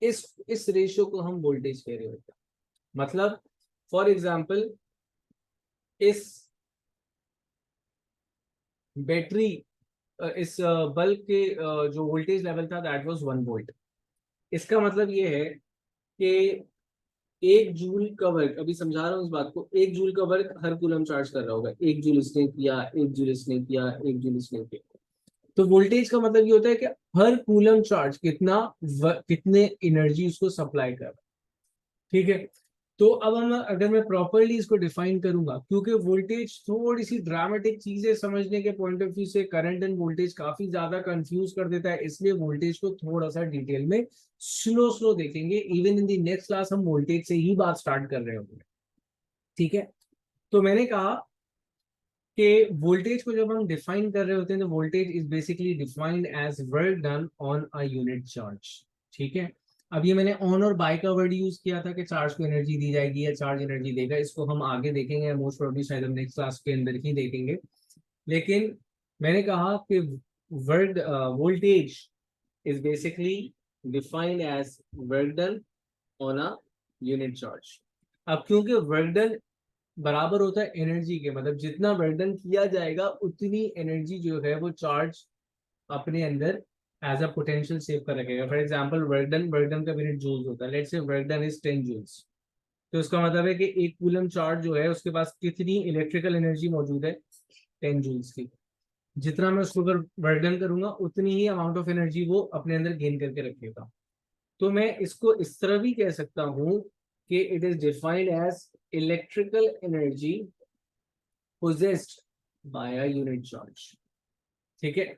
इस रेशियो को हम वोल्टेज कह रहे होते हैं. मतलब फॉर एग्जांपल इस बैटरी, इस बल्ब के जो वोल्टेज लेवल था दैट वाज 1 वोल्ट. इसका मतलब ये है कि 1 जूल का वर्क, अभी समझा रहा हूँ इस बात को, 1 जूल का वर्क हर कूलम चार्ज कर रहा होगा. 1 जूल इसने किया, 1 जूल इसने किया, 1 जूल इसने किया. तो वोल्टेज का मतलब ये होता है कि हर कूलम चार्ज कितने एनर्जी उसको सप्लाई कर रहा है. ठीक है. तो अब हम, अगर मैं प्रॉपरली इसको डिफाइन करूंगा, क्योंकि वोल्टेज थोड़ी सी ड्रामेटिक चीजें समझने के पॉइंट ऑफ व्यू से करंट एंड वोल्टेज काफी ज्यादा कंफ्यूज कर देता है, इसलिए वोल्टेज को थोड़ा सा डिटेल में स्लो स्लो देखेंगे. Even in the next class हम वोल्टेज से ही बात स्टार्ट कर रहे होंगे. ठीक है. तो मैंने कहा कि वोल्टेज को जब हम डिफाइन कर रहे होते हैं तो voltage is basically defined as work done on a unit charge. ठीक है. अब ये मैंने ऑन और बाय का वर्ड यूज किया था कि चार्ज को एनर्जी दी जाएगी या चार्ज एनर्जी देगा. इसको हम आगे देखेंगे, मोस्ट प्रोबेबली शायद हम नेक्स्ट क्लास के अंदर ही देखेंगे. लेकिन मैंने कहा कि work voltage is basically defined as work done on a unit charge. अब क्योंकि वर्क डन बराबर होता है एनर्जी के, मतलब जितना वर्क डन किया जाएगा उतनी एनर्जी जो है वो चार्ज अपने अंदर एज अ पोटेंशियल सेव कर रखेगा. फॉर एग्जांपल वर्क डन का यूनिट जूल्स होता है. Let's say work done is 10 joules. तो इसका मतलब है कि एक कूलम चार्ज जो है उसके पास कितनी इलेक्ट्रिकल एनर्जी मौजूद है, 10 जूल्स की. जितना मैं उसको अगर वर्क डन करूंगा उतनी ही अमाउंट ऑफ एनर्जी वो अपने अंदर गेन करके रखेगा. तो मैं इसको इस तरह भी कह सकता हूं कि it is defined as electrical energy possessed by a unit charge. ठीक है.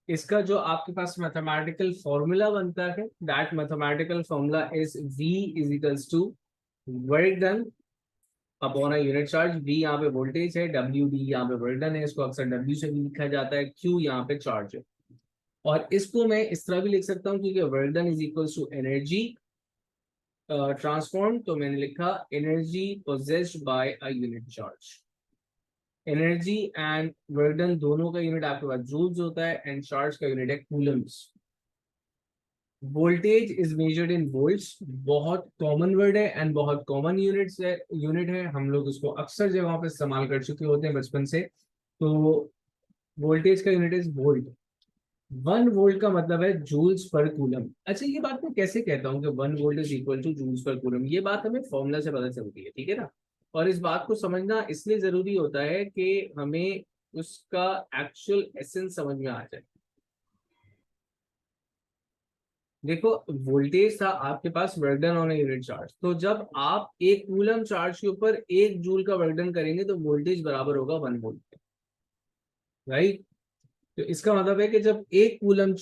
इसका जो आपके पास मैथमेटिकल फॉर्मूला बनता है, that mathematical formula is V is equals to work done upon a unit charge. V यहाँ पे वोल्टेज है, WD यहाँ पे वर्क डन है, इसको अक्सर W से भी लिखा जाता है, Q यहाँ पे चार्ज है. और इसको मैं इस तरह भी लिख सकता हूँ क्योंकि work done is equals to energy transform. तो मैंने लिखा energy possessed by a unit charge. Energy and work done दोनों का यूनिट आपके पास जूल्स होता है एंड चार्ज का यूनिट है coulombs. Voltage is measured in volts. बहुत कॉमन वर्ड है एंड बहुत कॉमन यूनिट है. हम लोग इसको अक्सर जगहों पे इस्तेमाल कर चुके होते हैं बचपन से. तो वोल्टेज का यूनिट इज वोल्ट. 1 वोल्ट का मतलब है जूल्स पर कूलम. अच्छा, ये बात मैं कैसे कहता हूँ कि 1 volt is equal to joules per coulomb? ये बात हमें फॉर्मूला से पता चलती है. ठीक है ना. और इस बात को समझना इसलिए जरूरी होता है कि हमें उसका एक्चुअल एसेंस समझ में आ जाए. देखो, वोल्टेज था आपके पास work done on unit charge. तो जब आप एक कूलम चार्ज के ऊपर 1 जूल का वर्क डन करेंगे तो वोल्टेज बराबर होगा 1 वोल्ट. राइट. तो इसका मतलब है कि जब 1 कूलम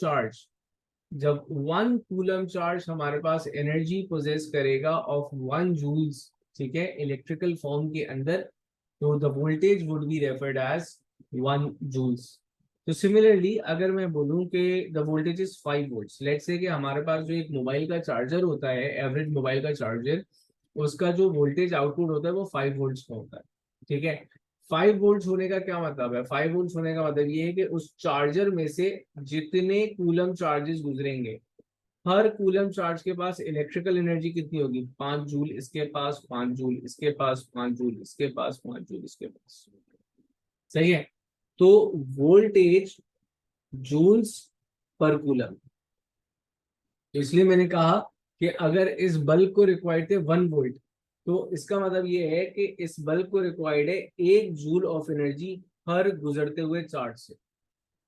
चार्ज हमारे पास एनर्जी पोजेस करेगा ऑफ 1 जूल्स, ठीक है, इलेक्ट्रिकल फॉर्म के अंदर, तो the voltage would be referred as 1 joules. तो सिमिलरली अगर मैं बोलूं कि the voltage is 5 volts, let's say कि हमारे पास जो एक मोबाइल का चार्जर होता है, एवरेज मोबाइल का चार्जर, उसका जो वोल्टेज आउटपुट होता है वो 5 वोल्ट्स का होता है. ठीक है. 5 वोल्ट्स होने का क्या मतलब है? 5 वोल्ट्स होने का मतलब ये है कि उस चार्जर में से जितने कूलम चार्जेस गुजरेंगे, हर कूलम चार्ज के पास इलेक्ट्रिकल एनर्जी कितनी होगी? 5 जूल इसके पास, 5 जूल इसके पास, 5 जूल इसके पास, 5 जूल इसके पास. सही है. तो वोल्टेज जूल्स पर कूलम. इसलिए मैंने कहा कि अगर इस बल्ब को रिक्वायर्ड थे 1 वोल्ट, तो इसका मतलब ये है कि इस बल्ब को रिक्वायर्ड है 1 जूल ऑफ एनर्जी हर गुजरते हुए चार्ज से.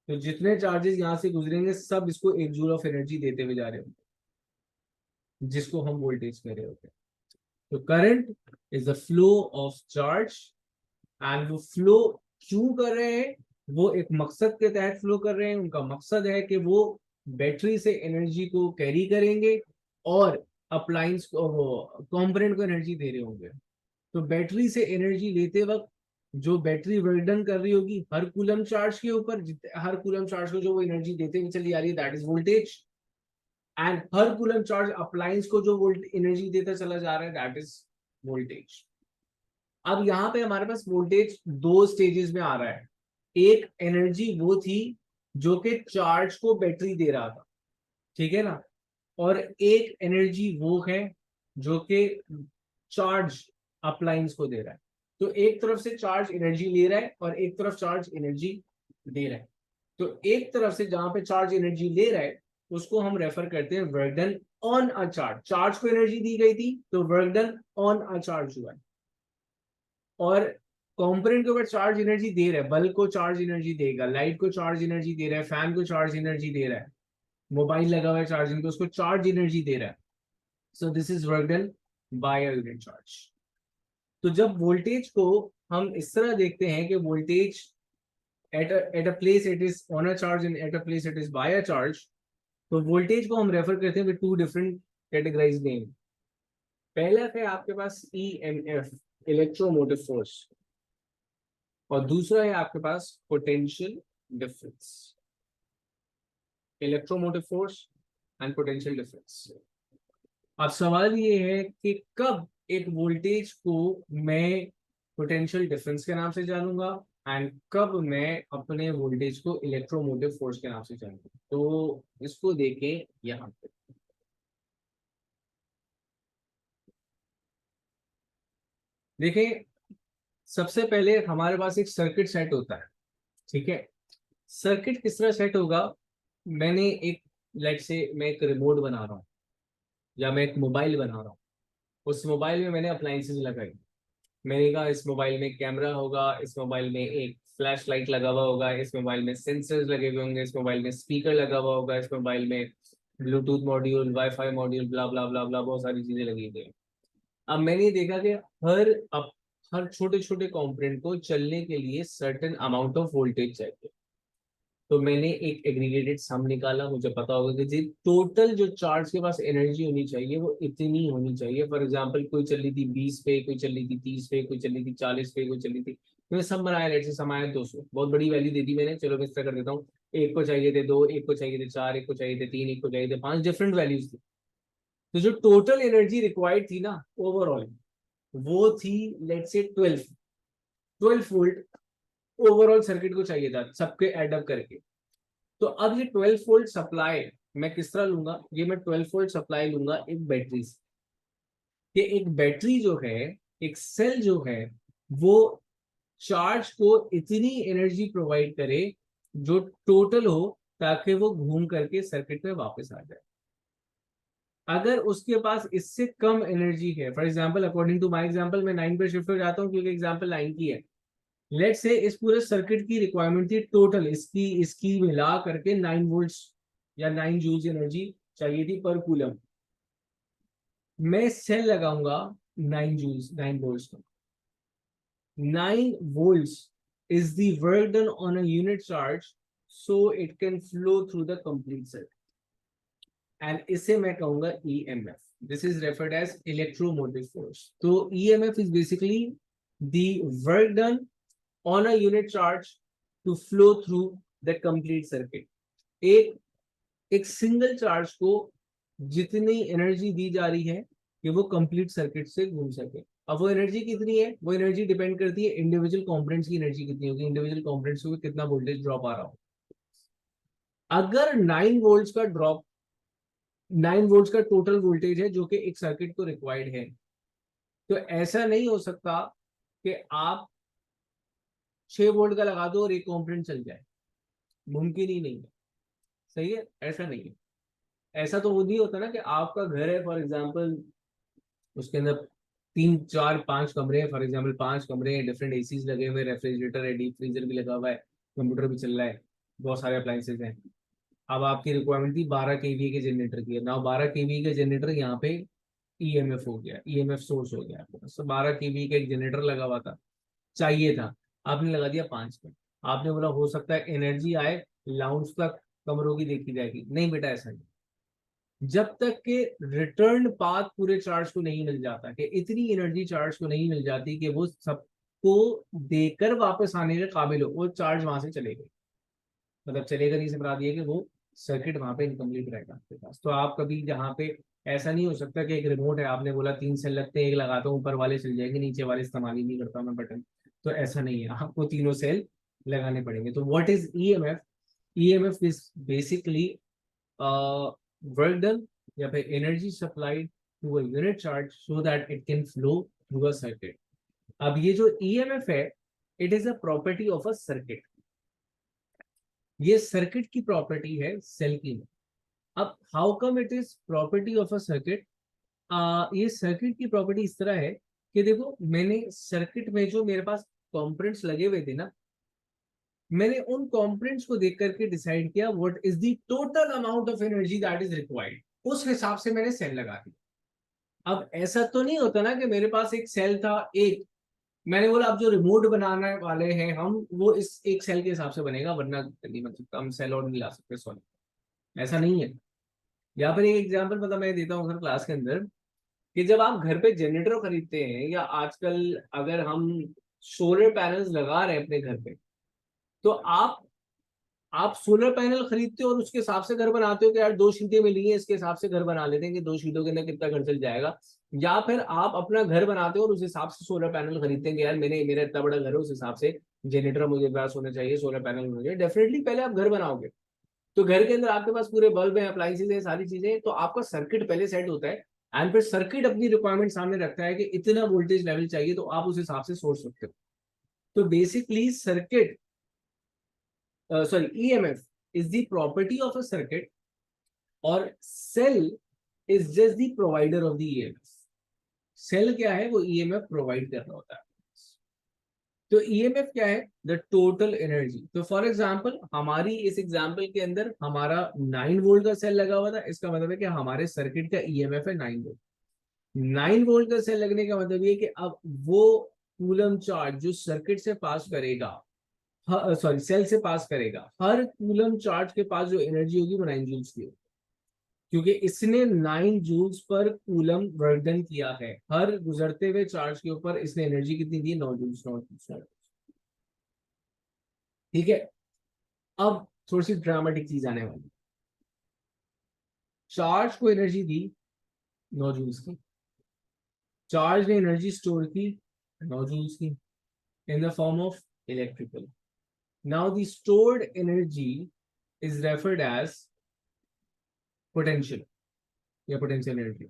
तो जितने चार्जेस यहाँ से गुजरेंगे सब इसको 1 जूल ऑफ एनर्जी देते हुए जा रहे होंगे, जिसको हम वोल्टेज कह रहे होते हैं. तो current is the flow of charge, and वो फ्लो क्यों कर रहे हैं? वो एक मकसद के तहत फ्लो कर रहे हैं। उनका मकसद है कि वो बैटरी से एनर्जी को कैरी करेंगे और अप्लायंस को, कंपोनेंट को एनर्जी दे रहे होंगे। तो बैटरी से एनर्जी लेते वक्त जो बैटरी वर्क डन कर रही होगी हर कूलम चार्ज के ऊपर, हर कूलम चार्ज को जो वो एनर्जी देते हुए चली आ रही है, that is voltage. And her coulomb charge appliance को जो वोल्ट एनर्जी देता चला जा रहा है, दैट इज वोल्टेज। अब यहाँ पे हमारे पास वोल्टेज दो स्टेजेस में आ रहा है। एक एनर्जी वो थी जो कि चार्ज को बैटरी दे रहा था, ठीक है ना, और एक एनर्जी वो है जो कि चार्ज अप्लायंस को दे रहा है। तो एक तरफ से चार्ज एनर्जी ले रहा है और एक तरफ चार्ज एनर्जी दे रहा है। तो एक तरफ से जहां पे चार्ज एनर्जी ले रहा है उसको हम रेफर करते हैं work done on a charge. Charge को एनर्जी दी गई थी तो work done on a charge हुआ है। और कंपोनेंट के ऊपर चार्ज एनर्जी दे रहा है, बल्ब को चार्ज एनर्जी देगा, लाइट को चार्ज एनर्जी दे रहा है, फैन को चार्ज एनर्जी दे रहा है, मोबाइल लगा हुआ है चार्जिंग तो उसको चार्ज एनर्जी दे रहा है। So this is work done by a unit charge. तो जब वोल्टेज को हम इस तरह देखते हैं कि voltage at a place it is on a charge and at a place it is by a charge, तो वोल्टेज को हम रेफर करते हैं with two different categorize name. पहला है आपके पास ईएमएफ, इलेक्ट्रोमोटिव फोर्स, और दूसरा है आपके पास potential difference, electromotive force and potential difference. अब सवाल ये है कि कब एक वोल्टेज को मैं पोटेंशियल डिफरेंस के नाम से जानूंगा एंड कब मैं अपने वोल्टेज को इलेक्ट्रोमोटिव फोर्स के नाम से जानूंगा। तो इसको देखें यहाँ पे। देखें, सबसे पहले हमारे पास एक सर्किट सेट होता है, ठीक है। सर्किट किस तरह सेट होगा? मैंने एक, लेट से मैं एक रिमोट बना रहा हूँ या मैं एक मोबाइल बना रहा हूँ। उस मोबाइल में मैंने अप्लायंसेस लगाई। मैंने कहा इस मोबाइल में कैमरा होगा, इस मोबाइल में एक फ्लैश लाइट लगा हुआ होगा, इस मोबाइल में सेंसर्स लगे हुए होंगे, इस मोबाइल में स्पीकर लगा हुआ होगा, इस मोबाइल में ब्लूटूथ मॉड्यूल, वाईफाई मॉड्यूल, ब्ला ब्ला ब्ला ब्ला, बहुत सारी चीजें लगी हुई हैं। अब मैंने देखा कि हर अब हर छोटे छोटे कंपोनेंट को चलने के लिए सर्टेन अमाउंट ऑफ वोल्टेज चाहिए। तो मैंने एक एग्रीगेटेड सम निकाला। मुझे पता होगा कि जी टोटल जो चार्ज के पास एनर्जी होनी चाहिए वो इतनी होनी चाहिए। फॉर एग्जांपल कोई चल रही थी 20 पे, कोई चल रही थी 30 पे, कोई चल रही थी 40 पे, कोई चल रही थी, मैंने सब बनाया, लेट से समाया 200, बहुत बड़ी वैल्यू दे दी मैंने। चलो मैं इस तरह कर देता हूँ, एक को चाहिए थे 2, एक को चाहिए थे 4, एक को चाहिए थे 3, एक को चाहिए थे 5, डिफरेंट वैल्यूज थी। तो जो टोटल एनर्जी रिक्वायर्ड थी ना ओवरऑल, वो थी लेट से 12 वोल्ट ओवरऑल सर्किट को चाहिए था सबके एडअप करके। तो अब ये 12 वोल्ट सप्लाई मैं किस तरह लूंगा? ये मैं 12 वोल्ट सप्लाई लूंगा एक बैटरी से। कि एक बैटरी जो है, एक सेल जो है, वो चार्ज को इतनी एनर्जी प्रोवाइड करे जो टोटल हो, ताकि वो घूम करके सर्किट में वापस आ जाए। अगर उसके पास इससे कम एनर्जी है, for example according to my example मैं 9 पे शिफ्ट हो जाता हूँ क्योंकि एग्जाम्पल 9 की है। लेट से इस पूरे सर्किट की रिक्वायरमेंट थी टोटल इसकी इसकी मिला करके 9 वोल्ट्स या 9 जूल्स एनर्जी चाहिए थी पर कूलम। मैं सेल लगाऊंगा 9 जूल्स, 9 वोल्ट्स का। 9 volts is the work done on a unit charge, so it can flow through the complete circuit. And इसे मैं कहूंगा EMF. This is referred as electromotive force. तो EMF is basically the work done on a unit charge to flow through the complete circuit. एक एक सिंगल चार्ज को जितनी एनर्जी दी जा रही है कि वो कंप्लीट सर्किट से घूम सके। अब वो एनर्जी कितनी है? वो एनर्जी डिपेंड करती है इंडिविजुअल कंपोनेंट्स की एनर्जी कितनी होगी, इंडिविजुअल कंपोनेंट्स को कितना वोल्टेज ड्रॉप आ रहा हो। अगर 9 वोल्ट्स का ड्रॉप, 9 वोल्ट्स का टोटल वोल्टेज है जो कि एक सर्किट को रिक्वायर्ड है, तो ऐसा नहीं हो सकता कि आप 6 वोल्ट का लगा दो और एक कंपोनेंट चल जाए। मुमकिन ही नहीं है। सही है, ऐसा नहीं है। ऐसा तो वो नहीं होता ना कि आपका घर है फॉर एग्जाम्पल, उसके अंदर 3 4 5 कमरे हैं, फॉर एग्जाम्पल 5 कमरे हैं, डिफरेंट एसीज लगे हुए, रेफ्रिजरेटर है, डीप फ्रीजर भी लगा हुआ है, कंप्यूटर भी चल रहा है, बहुत सारे अप्लायंसेज हैं। अब आपकी रिक्वायरमेंट थी 12 kVA के जनरेटर की। नाउ 12 kVA का जनरेटर यहाँ पे ईएमएफ हो गया, ईएमएफ सोर्स हो गया आपके पास। तो 12 kVA का एक जनरेटर लगा हुआ था, चाहिए था। आपने लगा दिया 5 में, आपने बोला हो सकता है एनर्जी आए लाउंज तक कमरों की देखी जाएगी, नहीं बेटा ऐसा नहीं। जब तक के रिटर्न पाथ पूरे चार्ज को नहीं मिल जाता, कि इतनी एनर्जी चार्ज को नहीं मिल जाती कि वो सबको देकर वापस आने के काबिल हो, वो चार्ज वहां से चलेगा, मतलब चलेगा नहीं से बता दिया कि वो सर्किट वहां पे इनकम्प्लीट रहेगा आपके पास। तो आप कभी जहाँ पे ऐसा नहीं हो सकता कि एक रिमोट है, आपने बोला 3 सेल लगते हैं, एक लगाता हूँ ऊपर वाले चल जाएंगे, नीचे वाले इस्तेमाल ही नहीं करता मैं बटन, तो ऐसा नहीं है, आपको तीनों सेल लगाने पड़ेंगे। तो what is EMF? EMF is basically work done या फिर energy supplied to a unit charge so that it can flow through a circuit. अब ये जो ईएमएफ है, it is a property of a circuit, ये सर्किट की प्रॉपर्टी है सेल की। अब how come it is property of a circuit? ये सर्किट की प्रॉपर्टी इस तरह है कि देखो, मैंने सर्किट में जो मेरे पास कंपोनेंट्स लगे हुए थे ना, मैंने उन कंपोनेंट्स को देख करके डिसाइड किया what is the total amount of energy that is required, उस हिसाब से मैंने सेल लगा दी। अब ऐसा तो नहीं होता ना कि मेरे पास एक सेल था एक, मैंने बोला अब जो रिमोट बनाने वाले हैं हम, वो इस एक सेल के हिसाब से बनेगा, वरना नहीं बन सकता, हम सेल और नहीं ला सकते, सॉरी ऐसा नहीं है। यहाँ पर एक एग्जांपल मतलब मैं देता हूँ सर क्लास के अंदर, कि जब आप घर पे जनरेटर खरीदते हैं, या आजकल अगर हम सोलर पैनल्स लगा रहे हैं अपने घर पे, तो आप सोलर पैनल खरीदते हो और उसके हिसाब से घर बनाते हो कि यार 2 शीटें मिली हैं, इसके हिसाब से घर बना लेते हैं कि 2 शीटों के अंदर कितना घर चल जाएगा। या फिर आप अपना घर बनाते हो और उस हिसाब से सोलर पैनल खरीदते हैं कि यार मेरा इतना बड़ा घर है, उस हिसाब से जनरेटर मुझे पास होना चाहिए, सोलर पैनल होना चाहिए। डेफिनेटली पहले आप घर बनाओगे तो घर के अंदर आपके पास पूरे बल्ब है, अप्लाइंसेज है, सारी चीजें, तो आपका सर्किट पहले सेट होता है। एंड फिर सर्किट अपनी रिक्वायरमेंट सामने रखता है कि इतना वोल्टेज लेवल चाहिए, तो आप उस हिसाब से सोच सकते हो। तो basically circuit, sorry, EMF is the property of a circuit, और cell is just the provider of the EMF. Cell क्या है? वो EMF प्रोवाइड कर रहा होता है। तो EMF क्या है? The total energy. तो फॉर एग्जांपल हमारी इस एग्जांपल के अंदर हमारा 9 वोल्ट का सेल लगा हुआ था, इसका मतलब है कि हमारे सर्किट का EMF है 9 वोल्ट। 9 वोल्ट का सेल लगने का मतलब ये कि अब वो कूलम चार्ज जो सर्किट से पास करेगा, सॉरी सेल से पास करेगा, हर कूलम चार्ज के पास जो एनर्जी होगी वो 9 जूल्स की होगी, क्योंकि इसने 9 जूल्स पर कूलम वर्क किया है। हर गुजरते हुए चार्ज के ऊपर इसने एनर्जी कितनी दी? 9 जूल्स, 9 जूल्स, 9 जूल्स। ठीक है, अब थोड़ी सी ड्रामेटिक चीज आने वाली। चार्ज को एनर्जी दी 9 जूल्स की, चार्ज ने एनर्जी स्टोर की 9 जूल्स की, in the form of electrical. Now the stored energy is referred as potential, या पोटेंशियल एनर्जी।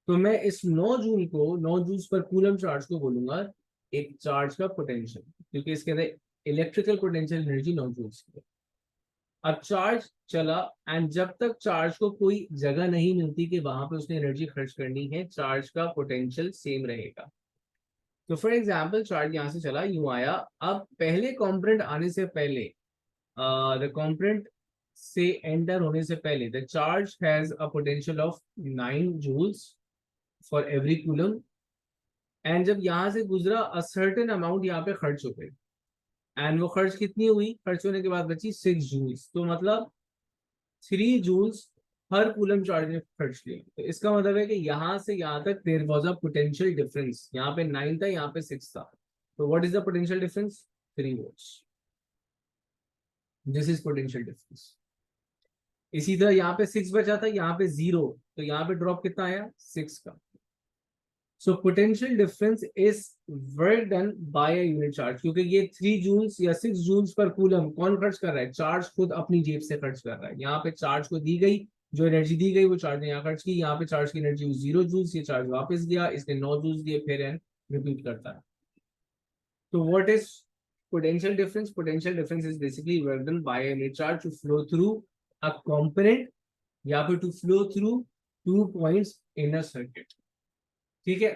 तो मैं इस 9 जूल को, 9 जूल्स पर कूलम चार्ज को बोलूंगा एक चार्ज का पोटेंशियल, क्योंकि इसके अंदर इलेक्ट्रिकल पोटेंशियल एनर्जी 9 जूल्स की है। अब चार्ज चला, एंड जब तक चार्ज को कोई जगह नहीं मिलती कि वहां पे उसने एनर्जी खर्च करनी है, चार्ज का पोटेंशियल सेम रहेगा। तो फॉर एग्जाम्पल चार्ज यहाँ से चला, यूं आया, अब पहले कॉम्पोनेंट आने से पहले, द कॉम्पोनेंट से एंटर होने से पहले, the charge has a potential of 9 joules for every coulomb. And जब यहाँ से गुजरा, अ सर्टेन अमाउंट यहाँ पे खर्च हो गई, एंड वो खर्च कितनी हुई? खर्च होने के बाद बची 6 जूल्स, तो मतलब 3 जूल्स हर कूलम चार्ज ने खर्च किया। तो इसका मतलब है कि यहाँ से यहाँ तक there was a potential difference, यहाँ पे 9 था, यहाँ पे 6 था। तो what is the potential difference? 3 volts. This is potential difference. इसी तरह यहाँ पे 6 बचा था, यहाँ पे 0, तो यहाँ पे ड्रॉप कितना आया? 6 का। So potential difference is work done by a unit charge, क्योंकि ये 3 जूल्स या 6 जूल्स पर कूलम कौन खर्च कर रहा है? चार्ज खुद अपनी जेब से खर्च कर रहा है। यहाँ पे चार्ज को दी गई जो एनर्जी दी गई, वो चार्ज ने यहाँ खर्च की, यहाँ पे चार्ज की एनर्जी 0 जूल्स, ये चार्ज वापस गया, इसने 9 जूल्स दिए, फिर रिपीट करता है। तो what is potential difference? Potential difference is basically work done by a unit charge to flow through a component, या फिर to flow through 2 points in a circuit। ठीक है,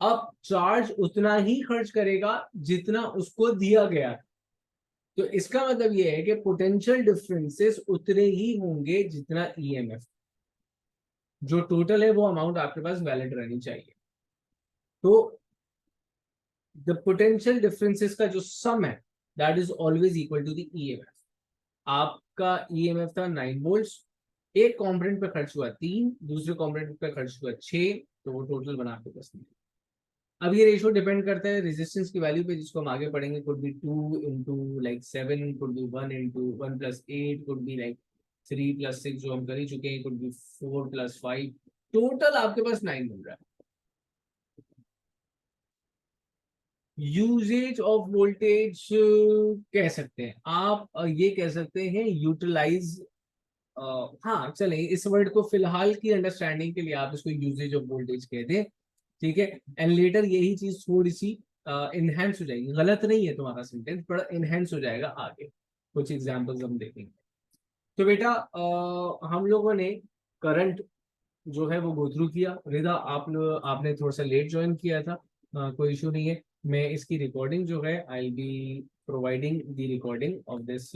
अब चार्ज उतना ही खर्च करेगा जितना उसको दिया गया। तो इसका मतलब यह है कि पोटेंशियल डिफरेंसेस उतने ही होंगे जितना ईएमएफ, जो टोटल है वो अमाउंट आपके पास वैलिड रहनी चाहिए। तो द पोटेंशियल डिफरेंसेस का जो सम है that is always equal to the EMF. आपका ईएमएफ था 9 वोल्ट्स, एक कंपोनेंट पे खर्च हुआ 3, दूसरे कंपोनेंट पे खर्च हुआ 6, तो वो टोटल बना के 10। अब ये रेशियो डिपेंड करता है रेजिस्टेंस की वैल्यू पे, जिसको हम आगे पढ़ेंगे। Could be 2 into like 7, could be 1 into 1 plus 8, could be like 3 plus 6 जो हम कर ही चुके हैं, कुड बी 4 plus 5, टोटल आपके पास 9 मिल रहा है। यूजेज ऑफ वोल्टेज कह सकते हैं आप, ये कह सकते हैं यूटिलाइज। हाँ चले, इस वर्ड को फिलहाल की अंडरस्टैंडिंग के लिए आप इसको यूजेज ऑफ वोल्टेज कहते हैं, ठीक है। एंड लेटर यही चीज थोड़ी सी इनहेंस हो जाएगी। गलत नहीं है तुम्हारा सेंटेंस, पर इनहेंस हो जाएगा आगे, कुछ एग्जांपल्स हम देखेंगे। तो बेटा हम लोगों ने करंट जो है वो गो थ्रू किया। रिदा आपने थोड़ा सा लेट ज्वाइन किया था, कोई इशू नहीं है। मैं इसकी रिकॉर्डिंग जो है I be providing the recording of this